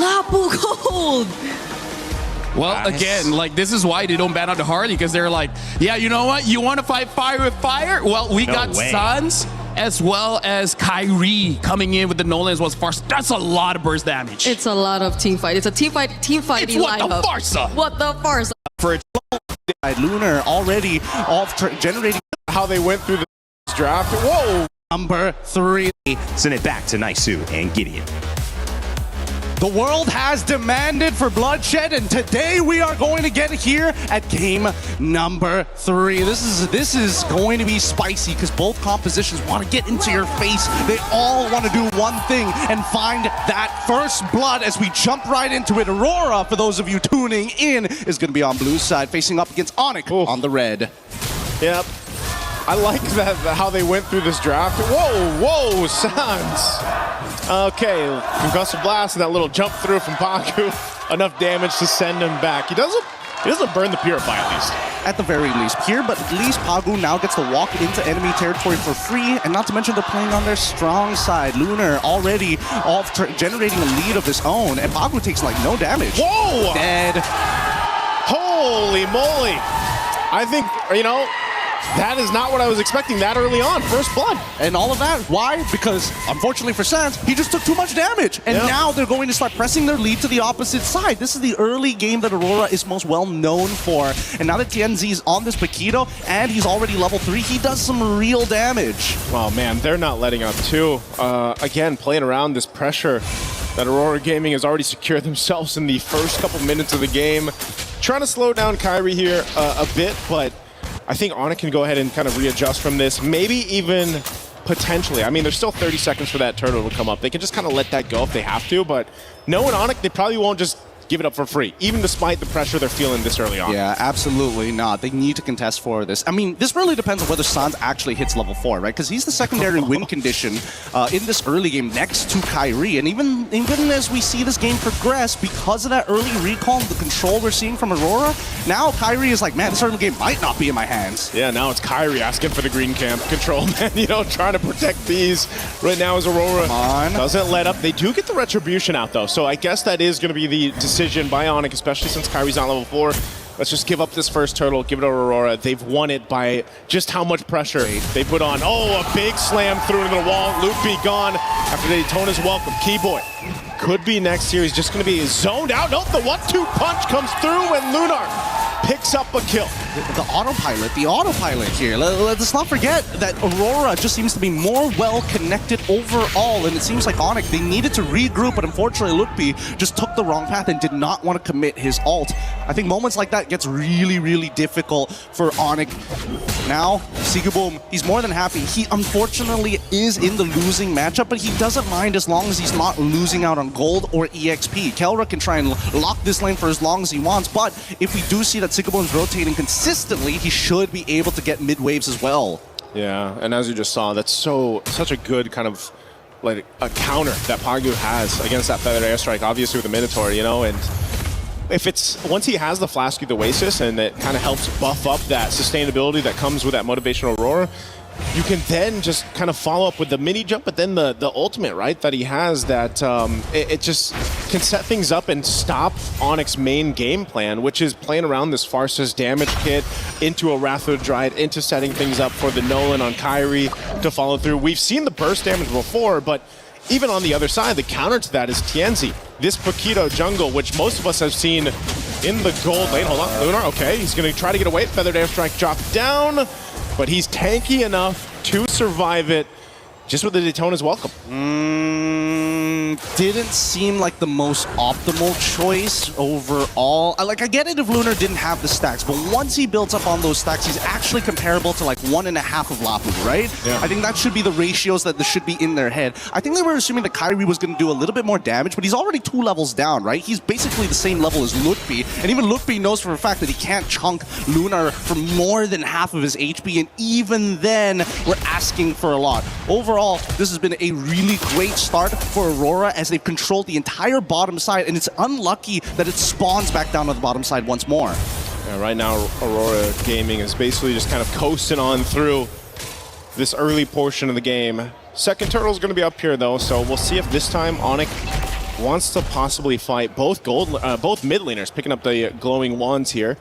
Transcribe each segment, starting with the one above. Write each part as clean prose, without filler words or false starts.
Lapu Gold! Well, again, like, this is why they don't ban out the Harley, because they're like, yeah, you know what? You want to fight fire with fire? Well, we got Suns as well as Kyrie coming in with the Nolan as well as Farsa. That's a lot of burst damage. It's a lot of team fight. It's a team fighting It's what the Farsa. What the Farsa. For Lunar already off generating How they went through the draft. Whoa! number 3. Send it back to Naisu and Gideon. The world has demanded for bloodshed, and today we are going to get here at game number 3. This is going to be spicy because both compositions want to get into your face. They all want to do one thing and find that first blood as we jump right into it. Aurora, for those of you tuning in, is going to be on blue side, facing up against ONIC on the red. Yep. I like that how they went through this draft. Whoa, Sans. Okay, concussive blast and that little jump through from Pagu. Enough damage to send him back. He doesn't burn the Purify at least. At the very least. Here, but at least Pagu now gets to walk into enemy territory for free, and not to mention they're playing on their strong side. Lunar already off generating a lead of his own, and Pagu takes like no damage. Whoa! Dead. Holy moly! I think, you know, that is not what I was expecting that early on. First blood. And all of that, why? Because, unfortunately for Sans, he just took too much damage. And now they're going to start pressing their lead to the opposite side. This is the early game that Aurora is most well known for. And now that TNZ is on this Paquito, and he's already level 3, he does some real damage. Oh man, they're not letting up too. Again, playing around this pressure that Aurora Gaming has already secured themselves in the first couple minutes of the game. Trying to slow down Kyrie here a bit, but I think ONIC can go ahead and kind of readjust from this. Maybe even potentially. I mean, there's still 30 seconds for that turtle to come up. They can just kind of let that go if they have to, but knowing ONIC, they probably won't just give it up for free, even despite the pressure they're feeling this early on. Yeah, absolutely not. They need to contest for this. I mean, this really depends on whether Sans actually hits level 4, right? Because he's the secondary win condition in this early game next to Kyrie. And even as we see this game progress, because of that early recall and the control we're seeing from Aurora, now Kyrie is like, man, this early game might not be in my hands. Yeah, now it's Kyrie asking for the green camp control, man. You know, trying to protect these. Right now is Aurora. Doesn't let up. They do get the retribution out, though. So I guess that is going to be the decision by ONIC, especially since Kyrie's on level 4. Let's just give up this first turtle, give it to Aurora. They've won it by just how much pressure they put on. Oh, a big slam through into the wall. Loopy gone after Daytona's welcome. Keyboy could be next here. He's just going to be zoned out. Nope, the 1-2 punch comes through and Lunar picks up a kill. The autopilot here. Let's not forget that Aurora just seems to be more well-connected overall, and it seems like ONIC, they needed to regroup, but unfortunately Lukpi just took the wrong path and did not want to commit his ult. I think moments like that gets really, really difficult for ONIC. Now, Sigaboom, he's more than happy. He unfortunately is in the losing matchup, but he doesn't mind as long as he's not losing out on gold or EXP. Kelra can try and lock this lane for as long as he wants, but if we do see that Sigaboom's rotating consistently, he should be able to get mid waves as well. Yeah, and as you just saw, that's such a good kind of like a counter that Pagu has against that feathered airstrike, obviously with the Minotaur, you know, and if it's once he has the Flask of the Oasis and it kind of helps buff up that sustainability that comes with that motivational Aurora, you can then just kind of follow up with the mini jump, but then the ultimate, right, that he has that it just can set things up and stop ONIC's main game plan, which is playing around this Farsa's damage kit into a Wrath of the Dryad, into setting things up for the Nolan on Kyrie to follow through. We've seen the burst damage before, but even on the other side, the counter to that is Tienzi. This Paquito jungle, which most of us have seen in the gold lane. Hold on, Lunar, okay, he's going to try to get away. Feathered airstrike dropped down, but he's tanky enough to survive it just with the Daytona's welcome. Didn't seem like the most optimal choice overall. I get it if Lunar didn't have the stacks, but once he builds up on those stacks, he's actually comparable to like 1.5 of Lapu, right? Yeah. I think that should be the ratios that should be in their head. I think they were assuming that Kyrie was going to do a little bit more damage, but he's already 2 levels down, right? He's basically the same level as Lukpi, and even Lukpi knows for a fact that he can't chunk Lunar for more than half of his HP, and even then, we're asking for a lot. Overall, this has been a really great start for Aurora as they've controlled the entire bottom side, and it's unlucky that it spawns back down to the bottom side once more. Yeah, right now, Aurora Gaming is basically just kind of coasting on through this early portion of the game. Second turtle's going to be up here, though, so we'll see if this time ONIC wants to possibly fight both both mid laners, picking up the glowing wands here.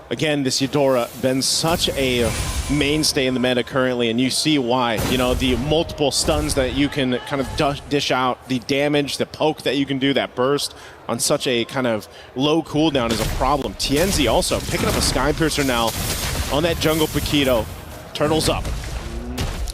Again, this Eudora been such a mainstay in the meta currently, and you see why. You know, the multiple stuns that you can kind of dish out, the damage, the poke that you can do, that burst on such a kind of low cooldown is a problem. TNZ also picking up a Sky Piercer now on that jungle Paquito. Turtles up.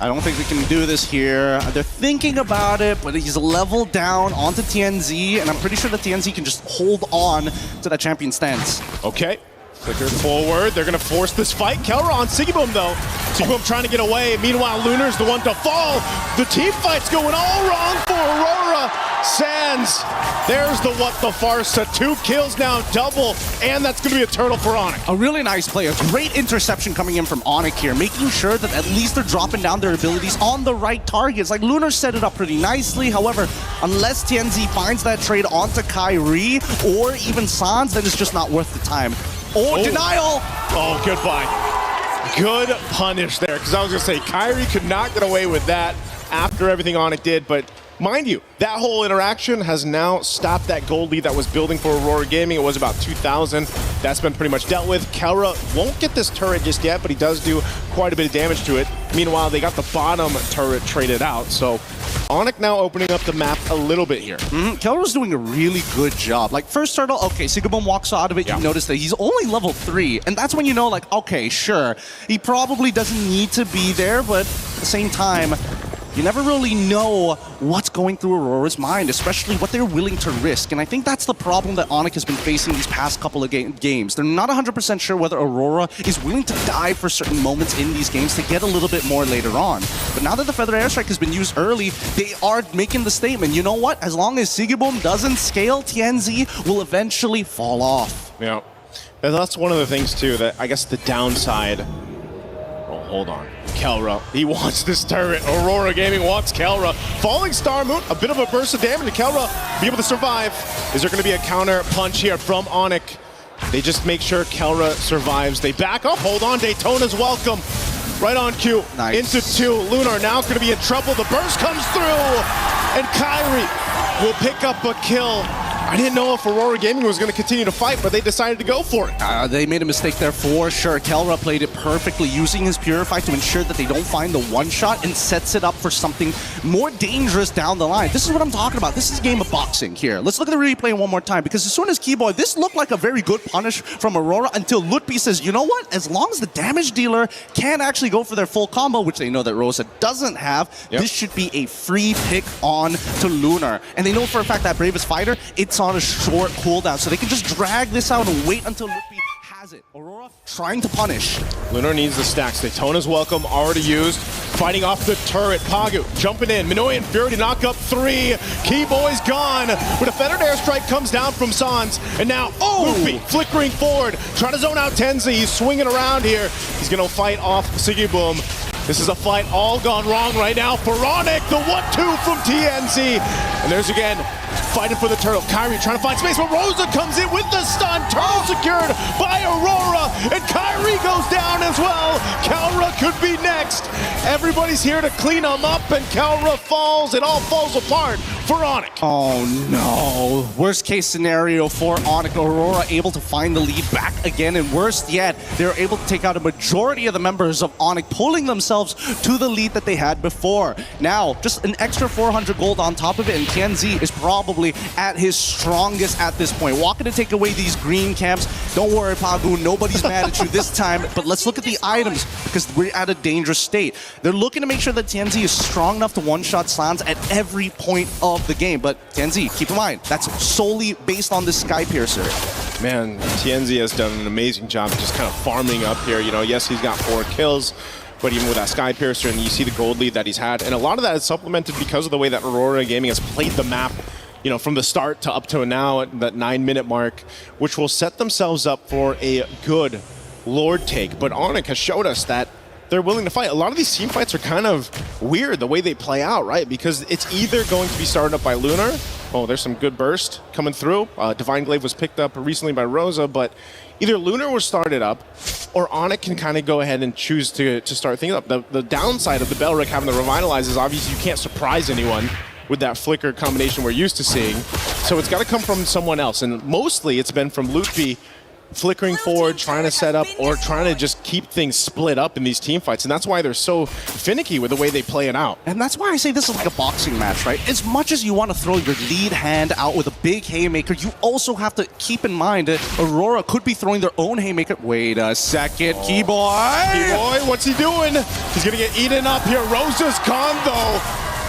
I don't think we can do this here. They're thinking about it, but he's leveled down onto TNZ, and I'm pretty sure that TNZ can just hold on to that champion stance. Okay. Flicker forward. They're going to force this fight. Kelra on Sigiboom, though. Sigiboom trying to get away. Meanwhile, Lunar's the one to fall. The team fight's going all wrong for Aurora. Sands. There's the what the Farsa. 2 kills now, double. And that's going to be a turtle for ONIC. A really nice play. A great interception coming in from ONIC here, making sure that at least they're dropping down their abilities on the right targets. Like, Lunar set it up pretty nicely. However, unless TNZ finds that trade onto Kyrie or even Sans, then it's just not worth the time. Oh, denial! Oh, goodbye. Good punish there, because I was going to say, Kyrie could not get away with that after everything ONIC did, but mind you, that whole interaction has now stopped that gold lead that was building for Aurora Gaming. It was about 2,000. That's been pretty much dealt with. Kelra won't get this turret just yet, but he does do quite a bit of damage to it. Meanwhile, they got the bottom turret traded out, so ONIC now opening up the map a little bit here. Kelra's doing a really good job. Like, first turtle, okay, Sigiboom walks out of it, you notice that he's only level 3, and that's when you know, like, okay, sure, he probably doesn't need to be there, but at the same time, you never really know what's going through Aurora's mind, especially what they're willing to risk. And I think that's the problem that ONIC has been facing these past couple of games. They're not 100% sure whether Aurora is willing to die for certain moments in these games to get a little bit more later on. But now that the Feather Airstrike has been used early, they are making the statement, you know what? As long as Sigiboom doesn't scale, TNZ will eventually fall off. Yeah. And that's one of the things, too, that I guess the downside... Oh, hold on. Kelra, he wants this turret. Aurora Gaming wants Kelra. Falling Star Moon, a bit of a burst of damage to Kelra. Be able to survive. Is there going to be a counter punch here from ONIC? They just make sure Kelra survives. They back up. Hold on. Daytona's welcome. Right on cue. Nice. Into 2. Lunar now going to be in trouble. The burst comes through. And Kyrie will pick up a kill. I didn't know if Aurora Gaming was going to continue to fight, but they decided to go for it. They made a mistake there for sure. Kelra played it perfectly, using his Purify to ensure that they don't find the one-shot and sets it up for something more dangerous down the line. This is what I'm talking about. This is a game of boxing here. Let's look at the replay one more time, because as soon as Keyboy, this looked like a very good punish from Aurora until Lutpi says, you know what? As long as the damage dealer can actually go for their full combo, which they know that Rosa doesn't have, this should be a free pick on to Lunar. And they know for a fact that Bravest Fighter, it's on a short cooldown, so they can just drag this out and wait until Lutpi has it. Aurora trying to punish. Lunar needs the stacks. Daytona's welcome, already used. Fighting off the turret. Pagu jumping in. Minoyan Fury to knock up 3. Keyboy's gone. But a Feathered Airstrike comes down from Sans. And now, Luffy flickering forward. Trying to zone out Tenzi. He's swinging around here. He's going to fight off Sigiboom. This is a fight all gone wrong right now for ONIC. The 1-2 from TNZ. And there's again, fighting for the turtle. Kyrie trying to find space, but Rosa comes in with the stun. Turtle secured by Aurora. And Kyrie goes down as well. Kelra could be next. Everybody's here to clean them up, and Kelra falls. It all falls apart for ONIC. Oh no. Worst case scenario for ONIC. Aurora able to find the lead back again, and worst yet, they're able to take out a majority of the members of ONIC, pulling themselves to the lead that they had before. Now, just an extra 400 gold on top of it, and TNZ is probably at his strongest at this point. Walking to take away these green camps. Don't worry, Pagu, nobody's mad at you this time, but let's look at the items, because we're at a dangerous state. They're looking to make sure that TNZ is strong enough to one-shot Slans at every point of the game, but TNZ, keep in mind, that's solely based on this Sky Piercer. Man, TNZ has done an amazing job just kind of farming up here. You know, yes, he's got 4 kills, but even with that Sky Piercer, and you see the gold lead that he's had, and a lot of that is supplemented because of the way that Aurora Gaming has played the map, you know, from the start to up to now at that 9-minute mark, which will set themselves up for a good Lord take. But ONIC has showed us that they're willing to fight. A lot of these team fights are kind of weird the way they play out, right? Because it's either going to be started up by Lunar. Oh, there's some good burst coming through. Divine Glaive was picked up recently by Rosa, but either Lunar was started up, or ONIC can kind of go ahead and choose to start things up. The downside of the Belric having the Revitalize is obviously you can't surprise anyone with that flicker combination we're used to seeing. So it's got to come from someone else, and mostly it's been from Lutfi flickering forward, trying to set up, or trying to just keep things split up in these team fights. And that's why they're so finicky with the way they play it out. And that's why I say this is like a boxing match, right? As much as you want to throw your lead hand out with a big haymaker, you also have to keep in mind that Aurora could be throwing their own haymaker. Wait a second, Keyboy! Keyboy, what's he doing? He's gonna get eaten up here. Rosa's gone though.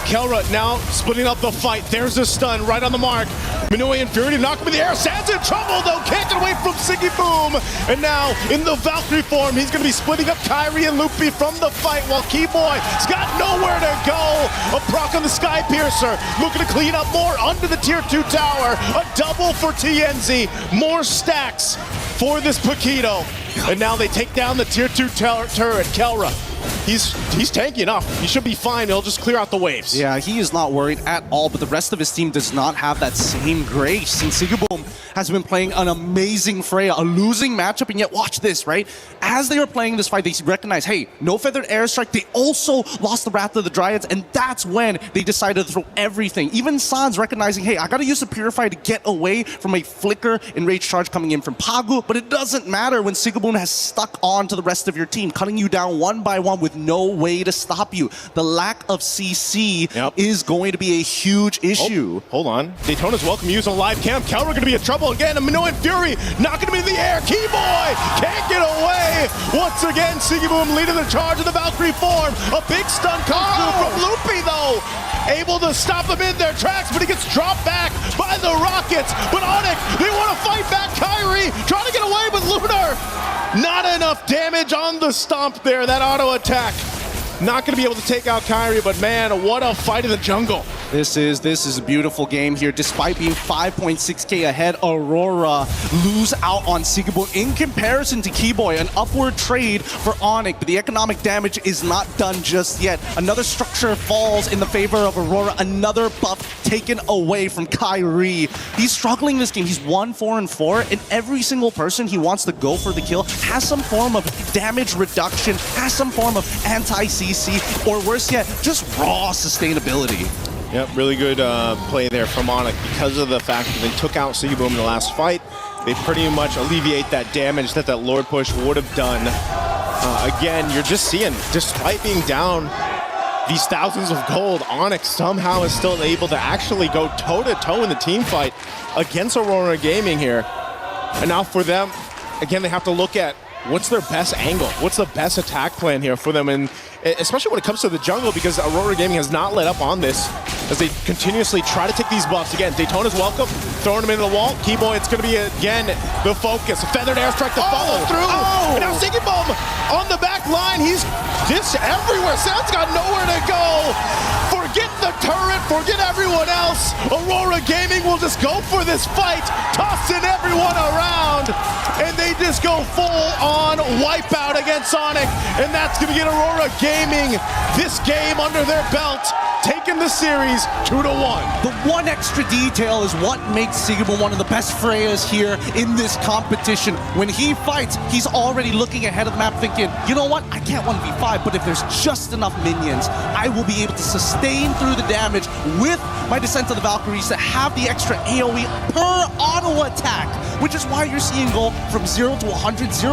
Kelra now splitting up the fight. There's a stun right on the mark. Minui and Fury to knock him in the air. Sands in trouble though. Can't get away from Siggy Boom. And now in the Valkyrie form, he's going to be splitting up Kyrie and Loopy from the fight while Keyboy's got nowhere to go. A proc on the Sky Piercer. Looking to clean up more under the tier 2 tower. A double for TNZ. More stacks for this Paquito. And now they take down the tier 2 turret, Kelra. He's tanky enough. He should be fine. He'll just clear out the waves. Yeah, he is not worried at all, but the rest of his team does not have that same grace. And Sigaboom has been playing an amazing Freya, a losing matchup, and yet watch this, right? As they were playing this fight, they recognize, hey, no feathered airstrike. They also lost the Wrath of the Dryads, and that's when they decided to throw everything. Even Sans recognizing, hey, I gotta use the Purify to get away from a flicker enraged charge coming in from Pagu, but it doesn't matter when Sigaboom has stuck on to the rest of your team, cutting you down one by one with no way to stop you. The lack of CC is going to be a huge issue. Oh, hold on. Daytona's welcome use on live cam. Kelra going to be in trouble again. And Minnow and Fury knocking him in the air. Keyboy can't get away. Once again, Sigaboom leading the charge in the Valkyrie form. A big stun comes through from Loopy though. Able to stop him in their tracks, but he gets dropped back by the Rockets. But ONIC, they want to fight back. Kyrie trying to get away with Lunar. Not enough damage on the stomp there, that auto attack. Not going to be able to take out Kyrie, but man, what a fight in the jungle. This is a beautiful game here. Despite being 5.6k ahead, Aurora lose out on Sigaboom in comparison to Keyboy. An upward trade for ONIC, but the economic damage is not done just yet. Another structure falls in the favor of Aurora. Another buff taken away from Kyrie. He's struggling this game. He's 1-4-4, and every single person he wants to go for the kill has some form of damage reduction, has some form of anti-CC, or worse yet, just raw sustainability. Yep, really good play there from ONIC because of the fact that they took out Sigaboom in the last fight. They pretty much alleviate that damage that Lord push would have done. Again, you're just seeing, despite being down these thousands of gold, ONIC somehow is still able to actually go toe-to-toe in the team fight against Aurora Gaming here. And now for them, again, they have to look at what's their best angle? What's the best attack plan here for them? And especially when it comes to the jungle, because Aurora Gaming has not let up on this as they continuously try to take these buffs. Again, Daytona's welcome, throwing him into the wall. Keyboy, it's going to be, again, the focus. A feathered airstrike to follow through. And now Sigaboom on the back line. He's just everywhere. Sound's got nowhere to go. Forget the turret, forget everyone else. Aurora Gaming will just go for this fight, tossing everyone around, and they just go full-on wipeout against ONIC, and that's going to get Aurora Gaming this game under their belt, taking the series 2-1. The one extra detail is what makes Sigaboom one of the best Freyas here in this competition. When he fights, he's already looking ahead of the map thinking, you know what, I can't 1v5, but if there's just enough minions, I will be able to sustain through the damage with my Descent of the Valkyries that have the extra AoE per auto attack, which is why you're seeing go from 0 to 100, 0